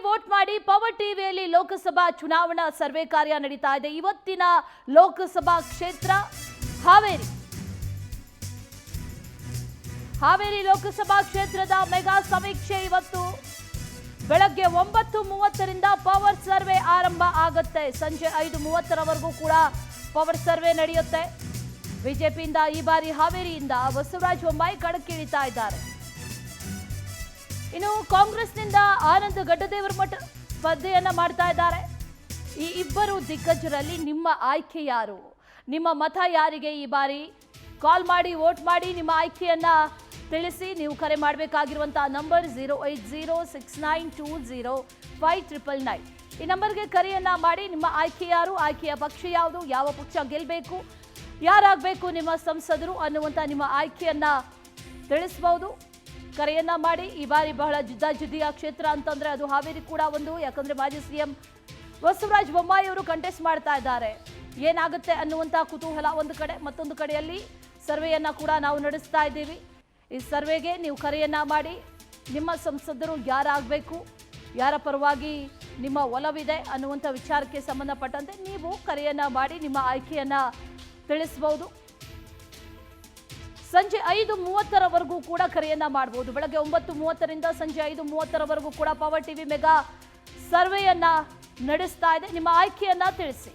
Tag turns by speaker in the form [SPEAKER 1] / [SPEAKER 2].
[SPEAKER 1] Vote ಮಾಡಿ power ಟಿವಿಯಲ್ಲಿ ಲೋಕಸಭಾ ಚುನಾವಣಾ ಸರ್ವೆ ಕಾರ್ಯ ನಡೀತಾ ಇದೆ। ಇವತ್ತಿನ ಲೋಕಸಭಾ ಕ್ಷೇತ್ರ ಹಾವೇರಿ ಲೋಕಸಭಾ ಕ್ಷೇತ್ರದ ಮೆಗಾ ಸಮೀಕ್ಷೆ ಇವತ್ತು ಬೆಳಗ್ಗೆ 9:30ರಿಂದ ಪವರ್ ಸರ್ವೆ ಆರಂಭ ಆಗುತ್ತೆ। ಸಂಜೆ 5:30ರವರೆಗೂ ಕೂಡ ಪವರ್ ಸರ್ವೆ ನಡೆಯುತ್ತೆ। ಬಿಜೆಪಿಯಿಂದ ಈ ಬಾರಿ ಹಾವೇರಿಯಿಂದ ಬಸವರಾಜ ಬೊಮ್ಮಾಯಿ ಕಣಕ್ಕಿಳಿತಾ ಇದ್ದಾರೆ। ಇನ್ನು ಕಾಂಗ್ರೆಸ್ನಿಂದ ಆನಂದ್ ಗಡ್ಡದೇವರಮಠ ಸ್ಪರ್ಧೆಯನ್ನ ಮಾಡ್ತಾ ಇದ್ದಾರೆ। ಈ ಇಬ್ಬರು ದಿಗ್ಗಜರಲ್ಲಿ ನಿಮ್ಮ ಆಯ್ಕೆ ಯಾರು? ನಿಮ್ಮ ಮತ ಯಾರಿಗೆ? ಈ ಬಾರಿ ಕಾಲ್ ಮಾಡಿ ವೋಟ್ ಮಾಡಿ ನಿಮ್ಮ ಆಯ್ಕೆಯನ್ನ ತಿಳಿಸಿ। ನೀವು ಕರೆ ಮಾಡಬೇಕಾಗಿರುವಂತಹ ನಂಬರ್ 08069205999 ಈ ನಂಬರ್ಗೆ ಕರೆಯನ್ನ ಮಾಡಿ ನಿಮ್ಮ ಆಯ್ಕೆ ಯಾರು, ಆಯ್ಕೆಯ ಪಕ್ಷ ಯಾವುದು, ಯಾವ ಪಕ್ಷ ಗೆಲ್ಲಬೇಕು, ಯಾರಾಗಬೇಕು ನಿಮ್ಮ ಸಂಸದರು ಅನ್ನುವಂಥ ನಿಮ್ಮ ಆಯ್ಕೆಯನ್ನ ತಿಳಿಸಬಹುದು। ಕರೆಯನ್ನ ಮಾಡಿ। ಈ ಬಾರಿ ಬಹಳ ಜಿದ್ದಾಜಿದ್ದಿಯ ಕ್ಷೇತ್ರ ಅಂತಂದ್ರೆ ಅದು ಹಾವೇರಿ ಕೂಡ ಒಂದು, ಯಾಕಂದ್ರೆ ಮಾಜಿ ಸಿಎಂ ಬಸವರಾಜ ಬೊಮ್ಮಾಯಿ ಅವರು ಕಂಟೆಸ್ಟ್ ಮಾಡ್ತಾ ಇದ್ದಾರೆ। ಏನಾಗುತ್ತೆ ಅನ್ನುವಂಥ ಕುತೂಹಲ ಒಂದು ಕಡೆ, ಮತ್ತೊಂದು ಕಡೆಯಲ್ಲಿ ಸರ್ವೆಯನ್ನ ಕೂಡ ನಾವು ನಡೆಸ್ತಾ ಇದ್ದೀವಿ। ಈ ಸರ್ವೆಗೆ ನೀವು ಕರೆಯನ್ನ ಮಾಡಿ ನಿಮ್ಮ ಸಂಸದರು ಯಾರಾಗಬೇಕು, ಯಾರ ಪರವಾಗಿ ನಿಮ್ಮ ಒಲವಿದೆ ಅನ್ನುವಂಥ ವಿಚಾರಕ್ಕೆ ಸಂಬಂಧಪಟ್ಟಂತೆ ನೀವು ಕರೆಯನ್ನ ಮಾಡಿ ನಿಮ್ಮ ಆಯ್ಕೆಯನ್ನ ತಿಳಿಸಬಹುದು। ಸಂಜೆ 5:30ರವರೆಗೂ ಕೂಡ ಕರೆಯನ್ನ ಮಾಡಬಹುದು। ಬೆಳಗ್ಗೆ 9:30ರಿಂದ ಸಂಜೆ 5:30ರವರೆಗೂ ಕೂಡ ಪವರ್ ಟಿವಿ ಮೆಗಾ ಸರ್ವೆಯನ್ನ ನಡೆಸ್ತಾ ಇದೆ। ನಿಮ್ಮ ಆಯ್ಕೆಯನ್ನ ತಿಳಿಸಿ।